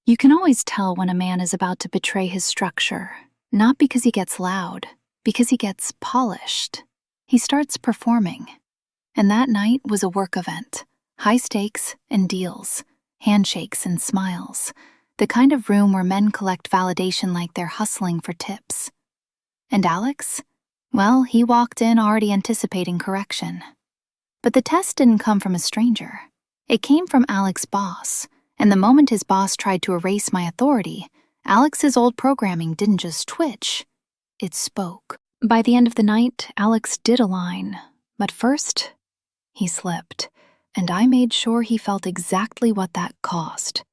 You can always tell when a man is about to betray his structure, not because he gets loud, because he gets polished. He starts performing. And that night was a work event. High stakes and deals, handshakes and smiles. The kind of room where men collect validation like they're hustling for tips. And Alex? Well, he walked in already anticipating correction. But the test didn't come from a stranger. It came from Alex's boss. And the moment his boss tried to erase my authority, Alex's old programming didn't just twitch, it spoke. By the end of the night, Alex did align, but first, he slipped, and I made sure he felt exactly what that cost.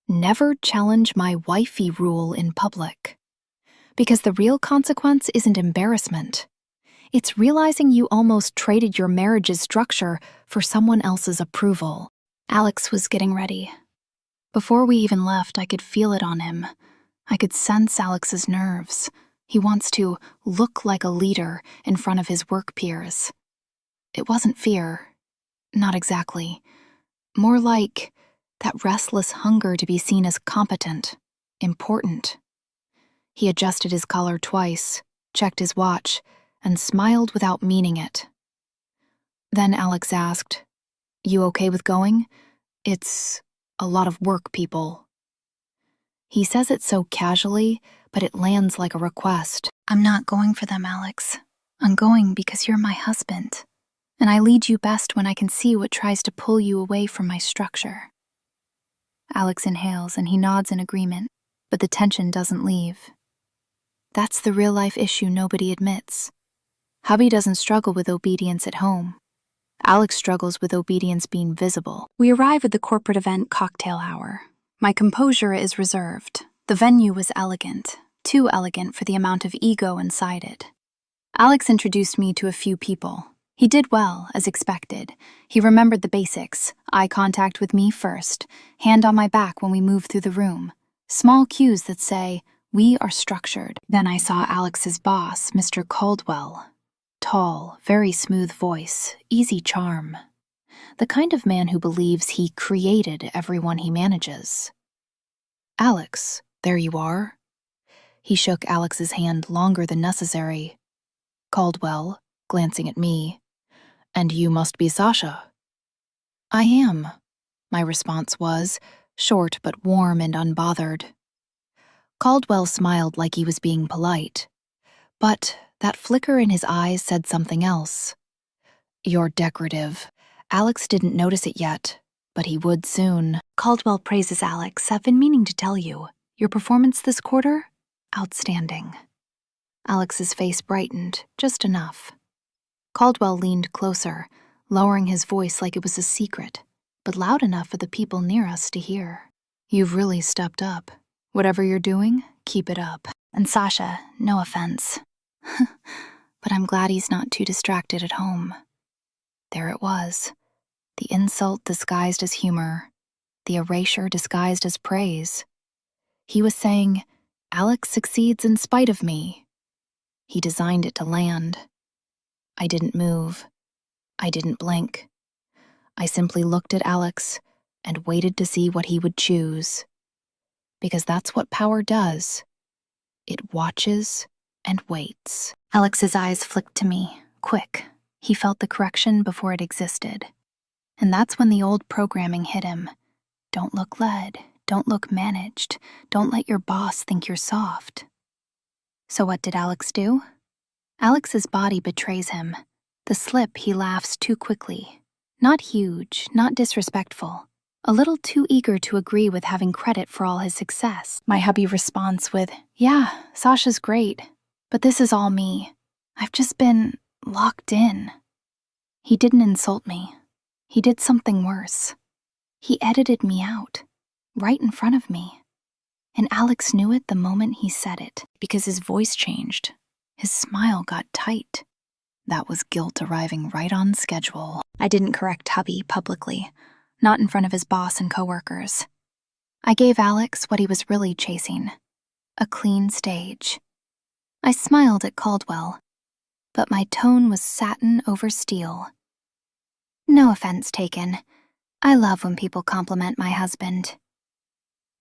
Never challenge my wifey rule in public. Because the real consequence isn't embarrassment. It's realizing you almost traded your marriage's structure for someone else's approval. Alex was getting ready. Before we even left, I could feel it on him. I could sense Alex's nerves. He wants to look like a leader in front of his work peers. It wasn't fear. Not exactly. More like that restless hunger to be seen as competent, important. He adjusted his collar twice, checked his watch, and smiled without meaning it. Then Alex asked, "You okay with going? It's a lot of work, people." He says it so casually, but it lands like a request. "I'm not going for them, Alex. I'm going because you're my husband, and I lead you best when I can see what tries to pull you away from my structure." Alex inhales and he nods in agreement, but the tension doesn't leave. That's the real-life issue nobody admits. Hubby doesn't struggle with obedience at home. Alex struggles with obedience being visible. We arrive at the corporate event cocktail hour. My composure is reserved. The venue was elegant, too elegant for the amount of ego inside it. Alex introduced me to a few people. He did well, as expected. He remembered the basics: eye contact with me first, hand on my back when we move through the room. Small cues that say, we are structured. Then I saw Alex's boss, Mr. Caldwell. Tall, very smooth voice, easy charm. The kind of man who believes he created everyone he manages. "Alex, there you are." He shook Alex's hand longer than necessary. Caldwell, glancing at me, "And you must be Sasha." "I am," my response was, short but warm and unbothered. Caldwell smiled like he was being polite, but that flicker in his eyes said something else. "You're decorative." Alex didn't notice it yet, but he would soon. Caldwell praises Alex. "I've been meaning to tell you. Your performance this quarter? Outstanding." Alex's face brightened, just enough. Caldwell leaned closer, lowering his voice like it was a secret, but loud enough for the people near us to hear. "You've really stepped up. Whatever you're doing, keep it up. And Sasha, no offense. But I'm glad he's not too distracted at home." There it was. The insult disguised as humor. The erasure disguised as praise. He was saying, Alex succeeds in spite of me. He designed it to land. I didn't move. I didn't blink. I simply looked at Alex and waited to see what he would choose. Because that's what power does. It watches and waits. Alex's eyes flicked to me, quick. He felt the correction before it existed. And that's when the old programming hit him. Don't look led. Don't look managed. Don't let your boss think you're soft. So what did Alex do? Alex's body betrays him. The slip, he laughs too quickly. Not huge, not disrespectful. A little too eager to agree with having credit for all his success. My hubby responds with, "Yeah, Sasha's great, but this is all me. I've just been locked in." He didn't insult me. He did something worse. He edited me out, right in front of me. And Alex knew it the moment he said it, because his voice changed. His smile got tight. That was guilt arriving right on schedule. I didn't correct hubby publicly, not in front of his boss and coworkers. I gave Alex what he was really chasing, a clean stage. I smiled at Caldwell, but my tone was satin over steel. No offense taken. I love when people compliment my husband.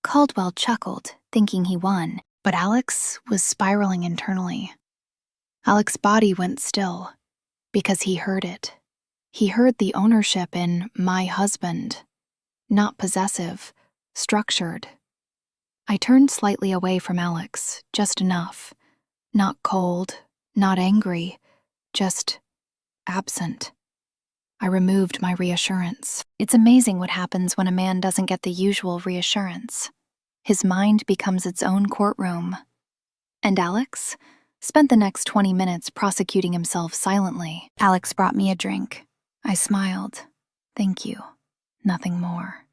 Caldwell chuckled, thinking he won, but Alex was spiraling internally. Alex's body went still, because he heard it. He heard the ownership in my husband. Not possessive, structured. I turned slightly away from Alex, just enough. Not cold, not angry, just absent. I removed my reassurance. It's amazing what happens when a man doesn't get the usual reassurance. His mind becomes its own courtroom. And Alex spent the next 20 minutes prosecuting himself silently. Alex brought me a drink. I smiled. Thank you. Nothing more.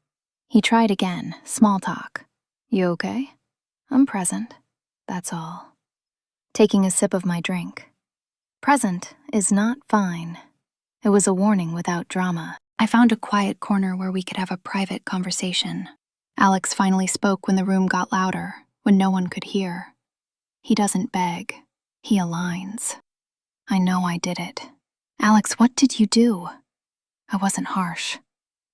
He tried again, small talk. You okay? I'm present. That's all. Taking a sip of my drink. Present is not fine. It was a warning without drama. I found a quiet corner where we could have a private conversation. Alex finally spoke when the room got louder, when no one could hear. He doesn't beg. He aligns. I know I did it. Alex, what did you do? I wasn't harsh.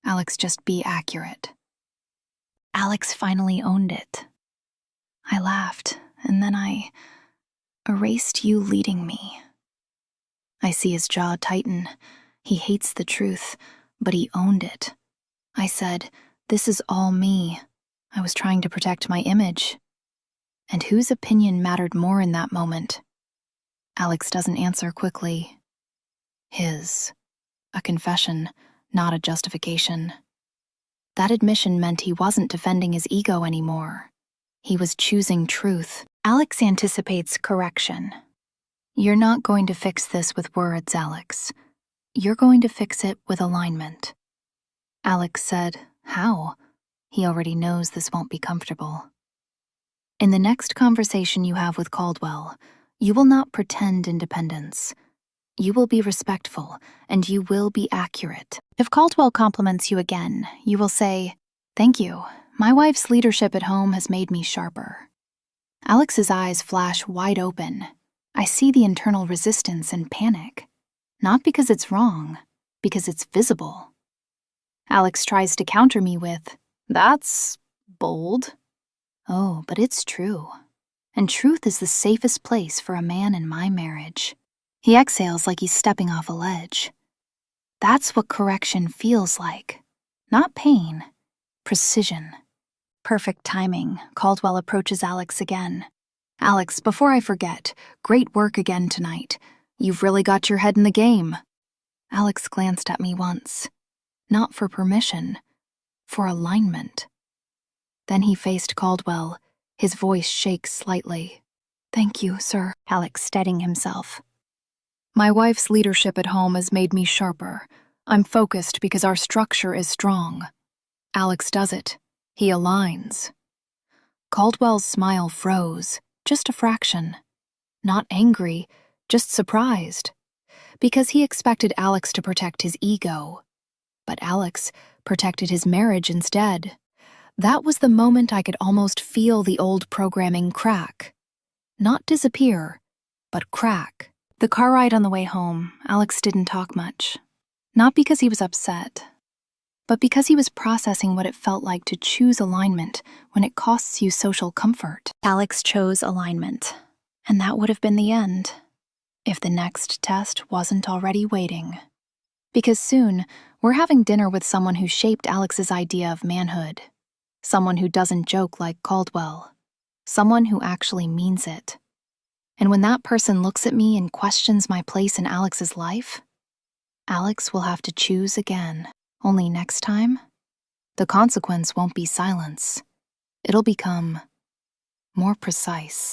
Alex, just be accurate. Alex finally owned it. I laughed, and then I erased you leading me. I see his jaw tighten. He hates the truth, but he owned it. I said, this is all me. I was trying to protect my image. And whose opinion mattered more in that moment? Alex doesn't answer quickly. His. A confession, not a justification. That admission meant he wasn't defending his ego anymore. He was choosing truth. Alex anticipates correction. You're not going to fix this with words, Alex. You're going to fix it with alignment. Alex said, how? He already knows this won't be comfortable. In the next conversation you have with Caldwell, you will not pretend independence. You will be respectful, and you will be accurate. If Caldwell compliments you again, you will say, thank you. My wife's leadership at home has made me sharper. Alex's eyes flash wide open. I see the internal resistance and panic. Not because it's wrong, because it's visible. Alex tries to counter me with, that's bold. Oh, but it's true. And truth is the safest place for a man in my marriage. He exhales like he's stepping off a ledge. That's what correction feels like. Not pain, precision. Perfect timing. Caldwell approaches Alex again. Alex, before I forget, great work again tonight. You've really got your head in the game. Alex glanced at me once. Not for permission, for alignment. Then he faced Caldwell. His voice shakes slightly. Thank you, sir. Alex steadying himself. My wife's leadership at home has made me sharper. I'm focused because our structure is strong. Alex does it. He aligns. Caldwell's smile froze, just a fraction. Not angry, just surprised. Because he expected Alex to protect his ego. But Alex protected his marriage instead. That was the moment I could almost feel the old programming crack. Not disappear, but crack. The car ride on the way home, Alex didn't talk much. Not because he was upset, but because he was processing what it felt like to choose alignment when it costs you social comfort. Alex chose alignment, and that would have been the end, if the next test wasn't already waiting. Because soon, we're having dinner with someone who shaped Alex's idea of manhood. Someone who doesn't joke like Caldwell. Someone who actually means it. And when that person looks at me and questions my place in Alex's life, Alex will have to choose again. Only next time, the consequence won't be silence. It'll become more precise.